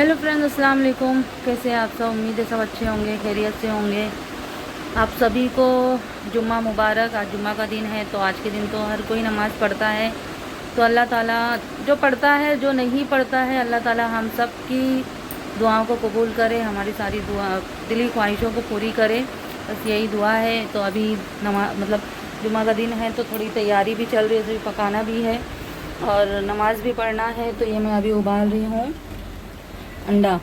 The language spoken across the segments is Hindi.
हेलो फ्रेंड्स, अस्सलाम वालेकुम। कैसे हैं आप सब? उम्मीद है सब अच्छे होंगे, खैरियत से होंगे। आप सभी को जुम्मा मुबारक। आज जुम्मा का दिन है, तो आज के दिन तो हर कोई नमाज़ पढ़ता है। तो अल्लाह ताला जो पढ़ता है, जो नहीं पढ़ता है, अल्लाह ताला हम सब की दुआओं को कबूल करे, हमारी सारी दुआ दिली ख्वाहिशों को पूरी करे। बस यही दुआ है। तो अभी जुम्मा का दिन है, तो थोड़ी तैयारी भी चल रही है, तो पकाना भी है और नमाज़ भी पढ़ना है। तो ये मैं अभी उबाल रही हूँ अंडा।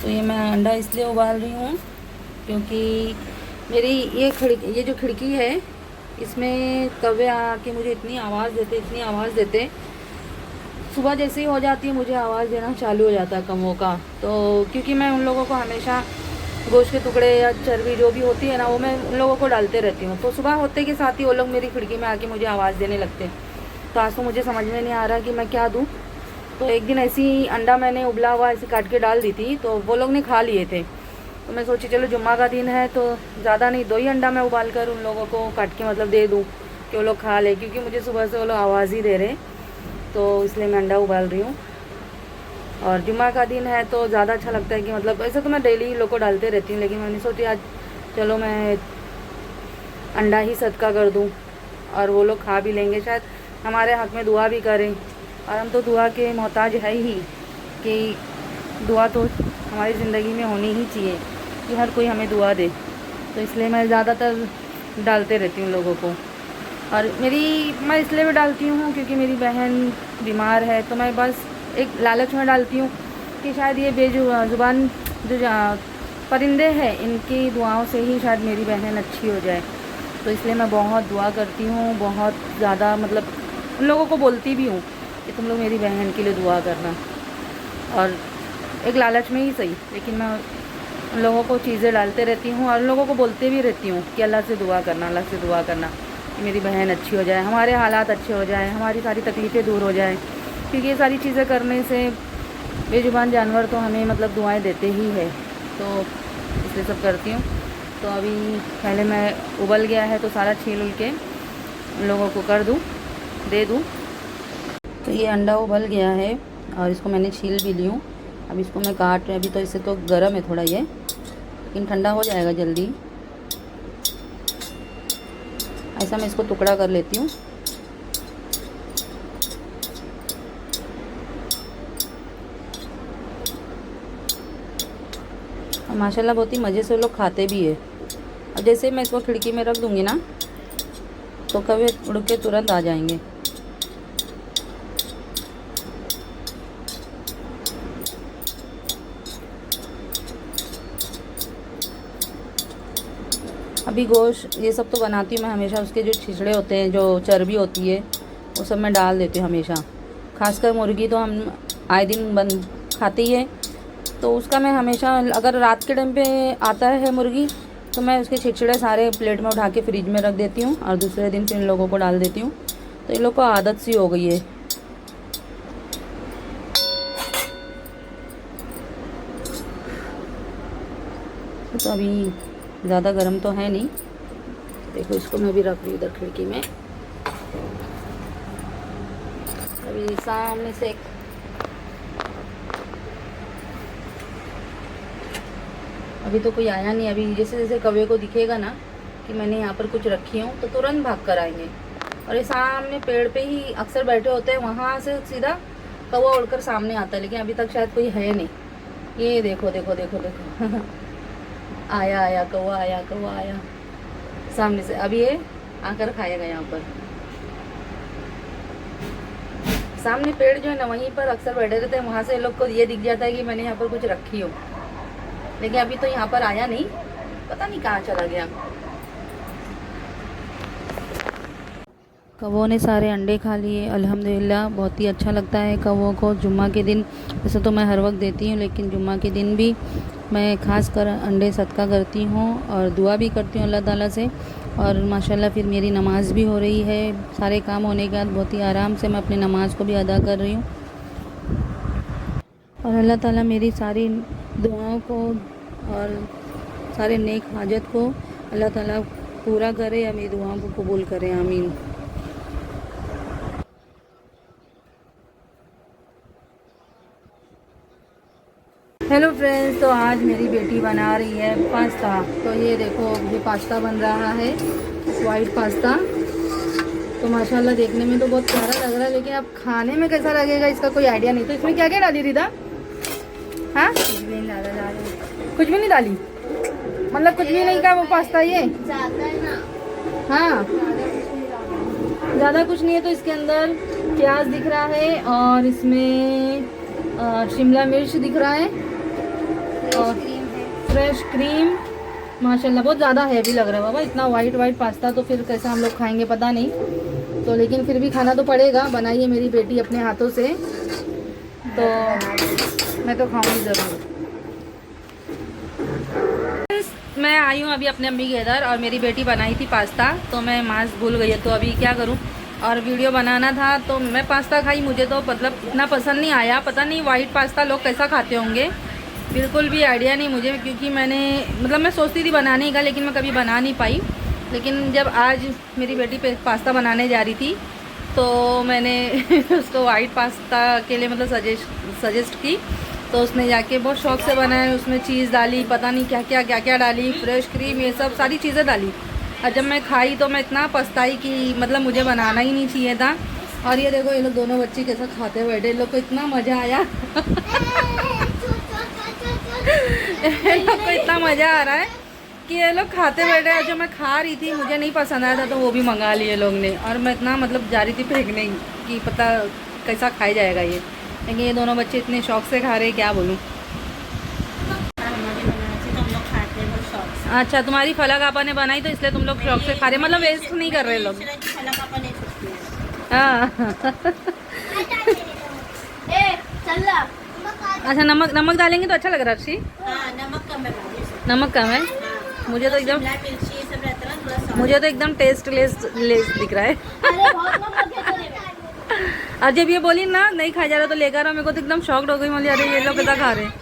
तो ये मैं अंडा इसलिए उबाल रही हूँ क्योंकि मेरी ये जो खिड़की है, इसमें कौवे आके मुझे इतनी आवाज़ देते। सुबह जैसे ही हो जाती है, मुझे आवाज़ देना चालू हो जाता है कौवों का। तो क्योंकि मैं उन लोगों को हमेशा गोश्त के टुकड़े या चर्बी जो भी होती है ना, वो मैं उन लोगों को डालते रहती हूँ। तो सुबह होते के साथ ही वो लोग मेरी खिड़की में आके मुझे आवाज़ देने लगते। तो आज तो मुझे समझ में नहीं आ रहा कि मैं क्या दूँ। तो एक दिन ऐसी अंडा मैंने उबला हुआ ऐसे काट के डाल दी थी, तो वो लोग ने खा लिए थे। तो मैं सोची चलो जुम्मा का दिन है, तो ज़्यादा नहीं, 2 ही अंडा मैं उबाल कर उन लोगों को काट के दे दूँ कि वो लोग खा ले, क्योंकि मुझे सुबह से वो लोग आवाज़ ही दे रहे। तो इसलिए मैं अंडा उबाल रही हूँ। और जुम्मा का दिन है तो ज़्यादा अच्छा लगता है कि ऐसे तो मैं डेली लोग को डालते रहती हूँ, लेकिन मैंने सोची आज चलो मैं अंडा ही सदका कर दूँ और वो लोग खा भी लेंगे, शायद हमारे हक़ में दुआ भी करें। और हम तो दुआ के मोहताज है ही, कि दुआ तो हमारी ज़िंदगी में होनी ही चाहिए कि हर कोई हमें दुआ दे। तो इसलिए मैं ज़्यादातर डालते रहती हूँ लोगों को। और मैं इसलिए भी डालती हूँ क्योंकि मेरी बहन बीमार है, तो मैं बस एक लालच में डालती हूँ कि शायद ये बेजुबान जो परिंदे हैं, इनकी दुआओं से ही शायद मेरी बहन अच्छी हो जाए। तो इसलिए मैं बहुत दुआ करती हूँ, बहुत ज़्यादा उन लोगों को बोलती भी हूँ कि तुम लोग मेरी बहन के लिए दुआ करना। और एक लालच में ही सही, लेकिन मैं उन लोगों को चीज़ें डालते रहती हूँ और उन लोगों को बोलते भी रहती हूँ कि अल्लाह से दुआ करना, अल्लाह से दुआ करना कि मेरी बहन अच्छी हो जाए, हमारे हालात अच्छे हो जाए, हमारी सारी तकलीफ़ें दूर हो जाए। क्योंकि ये सारी चीज़ें करने से बेजुबान जानवर तो हमें दुआएं देते ही है। तो इसलिए सब करती हूँ। तो अभी पहले मैं उबल गया है, तो सारा छील उल के उन लोगों को कर दूँ, दे दूँ। तो ये अंडा उबल गया है और इसको मैंने छील भी ली हूँ। अब इसको मैं काट रही, अभी तो इससे तो गर्म है थोड़ा ये, लेकिन ठंडा हो जाएगा जल्दी। ऐसा मैं इसको टुकड़ा कर लेती हूँ। और माशाल्लाह बहुत ही मज़े से लोग खाते भी है। अब जैसे मैं इसको खिड़की में रख दूँगी ना, तो कभी उड़ के तुरंत आ जाएंगे। अभी गोश्त ये सब तो बनाती हूँ मैं हमेशा, उसके जो छिछड़े होते हैं, जो चर्बी होती है, वो सब मैं डाल देती हूँ हमेशा। खासकर मुर्गी तो हम आए दिन बन खाते ही है, तो उसका मैं हमेशा, अगर रात के टाइम पे आता है मुर्गी, तो मैं उसके छिछड़े सारे प्लेट में उठा के फ्रिज में रख देती हूँ और दूसरे दिन फिर इन लोगों को डाल देती हूँ। तो इन लोग को आदत सी हो गई है। तो अभी ज़्यादा गर्म तो है नहीं। देखो इसको मैं भी रख रही हूँ इधर खिड़की में। अभी सामने से अभी तो कोई आया नहीं। अभी जैसे जैसे कौवे को दिखेगा ना कि मैंने यहाँ पर कुछ रखी हूँ, तो तुरंत भाग कर आएंगे। और ये सामने पेड़ पे ही अक्सर बैठे होते हैं, वहाँ से सीधा कौवा उड़कर सामने आता है, लेकिन अभी तक शायद कोई है नहीं। ये देखो देखो देखो देखो आया आया कौवा आया, कौवा आया सामने से। अभी ये आकर खाएगा यहाँ पर। सामने पेड़ जो है ना, वहीं पर अक्सर बैठे रहते हैं, वहाँ से लोग को ये दिख जाता है कि मैंने यहाँ पर कुछ रखी हो। लेकिन अभी तो यहाँ पर आया नहीं, पता नहीं कहाँ चला गया। कौवों ने सारे अंडे खा लिए अल्हम्दुलिल्लाह। बहुत ही अच्छा लगता है कौवों को जुम्मा के दिन। वैसे तो मैं हर वक्त देती हूँ, लेकिन जुम्मा के दिन भी मैं ख़ास कर अंडे सदका करती हूँ और दुआ भी करती हूँ अल्लाह ताला से। और माशाल्लाह फिर मेरी नमाज़ भी हो रही है। सारे काम होने के बाद बहुत ही आराम से मैं अपनी नमाज़ को भी अदा कर रही हूँ। और अल्लाह ताला मेरी सारी दुआओं को और सारे नेक हाजत को अल्लाह ताला पूरा करे या मेरी दुआओं को कबूल करे, आमीन। हेलो फ्रेंड्स, तो आज मेरी बेटी बना रही है पास्ता। तो ये देखो, ये पास्ता बन रहा है, वाइट पास्ता। तो माशाल्लाह देखने में तो बहुत प्यारा लग रहा है, लेकिन अब खाने में कैसा लगेगा इसका कोई आइडिया नहीं। तो इसमें क्या क्या डाली रिदा? हाँ, कुछ भी नहीं डाली, मतलब कुछ भी नहीं का वो पास्ता ये। हाँ, ज़्यादा कुछ नहीं है। तो इसके अंदर प्याज दिख रहा है और इसमें शिमला मिर्च दिख रहा है और फ्रेश क्रीम। माशाल्लाह बहुत ज़्यादा हैवी लग रहा है बाबा, इतना वाइट पास्ता तो फिर कैसा हम लोग खाएंगे पता नहीं। तो लेकिन फिर भी खाना तो पड़ेगा, बनाई है मेरी बेटी अपने हाथों से, तो मैं तो खाऊंगी ज़रूर। मैं आई हूँ अभी अपने अम्मी के इधर और मेरी बेटी बनाई थी पास्ता, तो मैं मास्क भूल गई है, तो अभी क्या करूँ। और वीडियो बनाना था तो मैं पास्ता खाई, मुझे तो मतलब इतना पसंद नहीं आया। पता नहीं वाइट पास्ता लोग कैसा खाते होंगे, बिल्कुल भी आइडिया नहीं मुझे, क्योंकि मैंने मतलब मैं सोचती थी बनाने का, लेकिन मैं कभी बना नहीं पाई। लेकिन जब आज मेरी बेटी पे पास्ता बनाने जा रही थी तो मैंने उसको वाइट पास्ता के लिए मतलब सजेस्ट की, तो उसने जाके बहुत शौक से बनाया। उसमें चीज़ डाली, पता नहीं क्या क्या डाली, फ्रेश क्रीम, ये सब सारी चीज़ें डाली। और जब मैं खाई तो मैं इतना पछताई कि मतलब मुझे बनाना ही नहीं चाहिए था। और ये देखो, ये लोग दोनों बच्चे कैसा खाते बैठे, इन लोग को इतना मज़ा आया। इन लोग को इतना मज़ा आ रहा है कि ये लोग खाते बैठे हैं। जो मैं खा रही थी मुझे नहीं पसंद आया था, तो वो भी मंगा लिए लोग ने। और मैं इतना मतलब जा रही थी फेंकने की, पता कैसा खाया जाएगा ये, लेकिन ये दोनों बच्चे इतने शौक से खा रहे हैं, क्या बोलूँ। अच्छा, तुम्हारी फलक आपा ने बनाई तो इसलिए तुम लोग शौक से खा रहे, मतलब वेस्ट नहीं कर रहे लोग। हाँ। अच्छा, नमक डालेंगे तो अच्छा लग रहा है अर्शी। नमक कम है। मुझे तो एकदम टेस्टलेस दिख रहा है। और जब ये बोली ना नहीं खाया जा रहा तो लेकर, मेरे को तो एकदम शॉक्ड हो गई। बोली अरे ये लोग कैसा खा रहे हैं।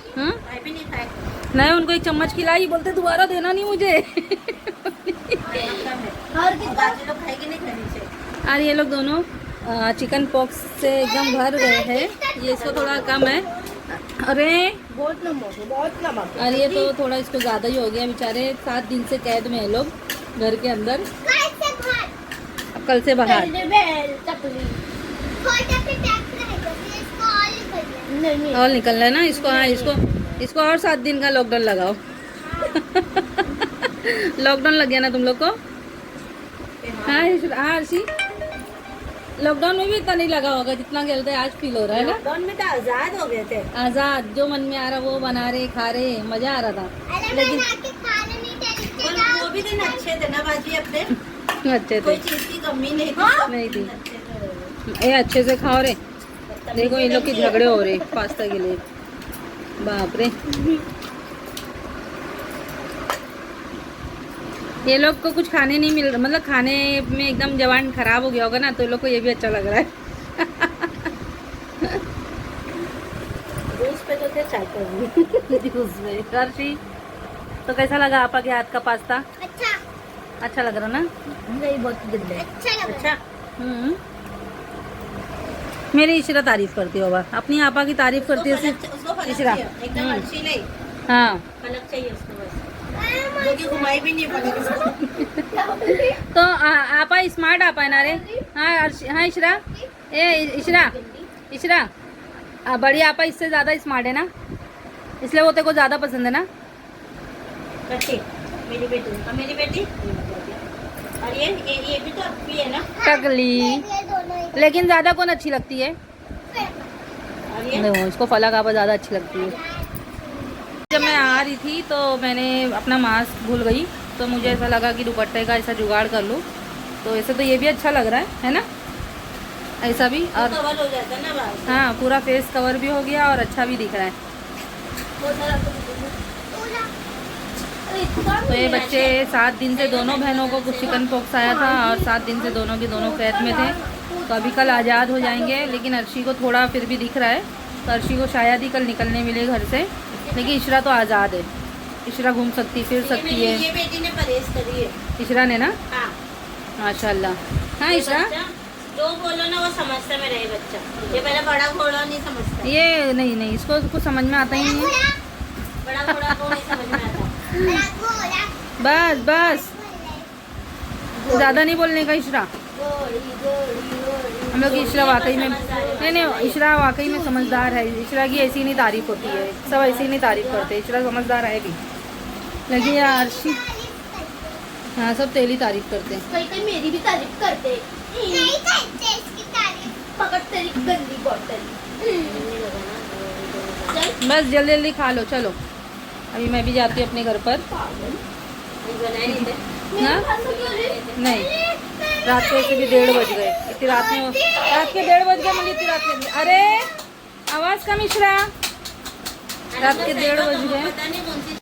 नहीं, उनको एक चम्मच खिलाई, बोलते दोबारा देना नहीं मुझे। और ये लोग दोनों चिकन पॉक्स से एकदम भर गए हैं, ये इसको थोड़ा कम है। अरे बहुत नमक। और ये तो थोड़ा इसको ज़्यादा ही हो गया, बेचारे 7 दिन से कैद में है लोग घर के अंदर, कल से बाहर। और निकलना है ना इसको। हाँ, इसको और 7 दिन का लॉकडाउन लगाओ। लॉकडाउन लग गया ना तुम लोग को। हाँ अर्शी, लॉकडाउन में भी इतना नहीं लगा होगा जितना खेलते आज फील हो रहा है ना। लॉकडाउन में तो आजाद हो गए थे, आजाद, जो मन में आ रहा वो बना रहे, खा रहे, मजा आ रहा था। लेकिन वो भी दिन अच्छे थे ना बाजी अपने। अच्छे थे, कोई चीज की कमी नहीं थी। ये अच्छे से खाओ रे। देखो ये लोग के झगड़े हो रहे पास्ता के लिए, बाप रे। ये लोग को कुछ खाने नहीं मिल रहा, मतलब खाने में एकदम जवान खराब हो गया होगा ना, तो ये लोग को ये भी अच्छा लग रहा है। जूस पे तो थे चाय पर जूस में। अर्शी, तो कैसा लगा आपा के हाथ का पास्ता? अच्छा लग रहा ना? नहीं, बहुत गंदा है। अच्छा। मेरी इशरा तारीफ करती हो, अपनी आपा की तारीफ करती है सिर्फ इशरा। एकदम अच्छी नहीं। हाँ, फलक चाहिए उसको बस, जो कि घुमाई भी नहीं फलक इसको। तो आपा स्मार्ट आपा है ना रे। हाँ हाँ इशरा, इशरा बड़ी आपा इससे ज़्यादा स्मार्ट है ना, इसलिए वो तेरे को ज़्यादा पसंद है ना। मेरी बेटी और ये भी तो आपकी है ना, टकली। लेकिन ज़्यादा कौन अच्छी लगती है? नहीं, इसको फलक आपा ज़्यादा अच्छी लगती है। जब मैं आ रही थी तो मैंने अपना मास्क भूल गई, तो मुझे ऐसा लगा कि दुपट्टे का ऐसा जुगाड़ कर लूँ। तो ऐसे तो ये भी अच्छा लग रहा है ना, ऐसा भी। और कवर हो जाता है ना। हाँ, पूरा फेस कवर भी हो गया और अच्छा भी दिख रहा है। तो ये बच्चे 7 दिन से दोनों बहनों को कुछ चिकन पॉक्स आया था और 7 दिन से दोनों के दोनों कैद में थे। तो अभी कल आज़ाद हो जाएंगे, लेकिन अर्शी को थोड़ा फिर भी दिख रहा है, तो अर्शी को शायद ही कल निकलने मिले घर से। लेकिन इशरा तो आज़ाद है, इशरा घूम सकती, फिर सकती है। ये बेटी ने परहेज करी है, इशरा ने ना। हाँ। माशाल्लाह। हाँ इशरा, जो बोलो ना वो समझता में रहे बच्चा। ये पहले बड़ा घोड़ा नहीं समझता। ये नहीं इसको कुछ समझ में आता ही नहीं है। बड़ा घोड़ा को नहीं समझ में आता। बस बस, ज़्यादा नहीं बोलने का इशरा। हम लोग इशरा वाकई में नहीं, इशरा वाकई में समझदार है। इशरा की ऐसी नहीं तारीफ होती है, सब ऐसी नहीं तारीफ करते। इशरा समझदार है भी, लगी यार आरशी। हाँ, सब तेरी तारीफ करते हैं। कहीं कहीं मेरी भी तारीफ करते। नहीं करते इसकी तारीफ। पकड़ तेरी गंदी बॉटल। बस जल्दी जल्दी खा लो, चलो अभी मैं भी जाती हूँ अपने घर पर। ना नहीं, रात को ऐसे भी 1:30 बज गए। इतनी रात में, रात के 1:30 बज गए मुझे, इतनी रात में। अरे आवाज़ कम इशरा, रात के 1:30 बज गए।